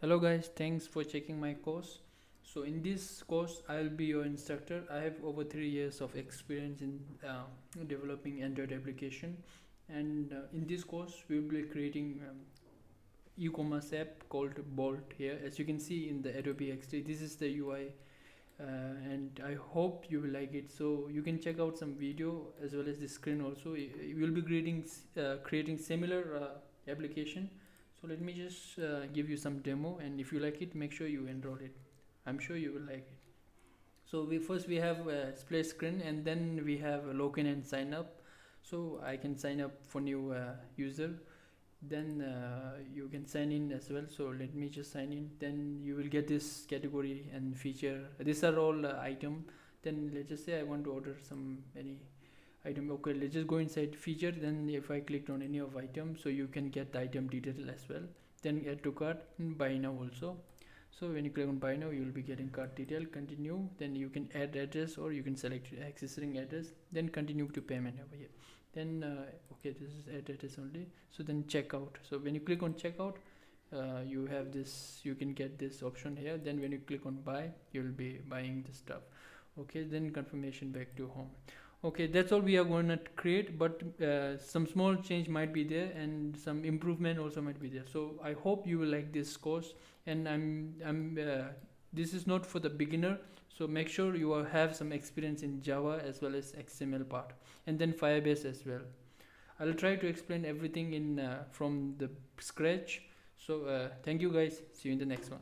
Hello guys, thanks for checking my course. So in this course I'll be your instructor. I have over 3 years of experience in developing Android application, and in this course we will be creating e-commerce app called Bolt here. As you can see in the Adobe XD, this is the UI, and I hope you will like it. So you can check out some video as well as the screen also. You will be creating similar application. So let me just give you some demo, and if you like it, make sure you enroll it. I'm sure you will like it. So we have a split screen, and then we have a login and sign up. So I can sign up for new user, then you can sign in as well. So let me just sign in, then you will get this category and feature. These are all item. Then let's just say I want to order any item. Okay, let's just go inside feature. Then if I clicked on any of item, so you can get the item detail as well. Then add to cart and buy now also. So when you click on buy now, you will be getting cart detail. Continue, then you can add address, or you can select accessing address, then continue to payment over here. Then okay, this is add address only. So then checkout. So when you click on checkout, you have this, you can get this option here. Then when you click on buy, you will be buying the stuff. Okay, then confirmation back to home. Okay, that's all we are going to create, but some small change might be there and some improvement also might be there. So I hope you will like this course, and this is not for the beginner, so make sure you have some experience in Java as well as XML part, and then Firebase as well. I'll try to explain everything in from the scratch. So thank you guys, see you in the next one.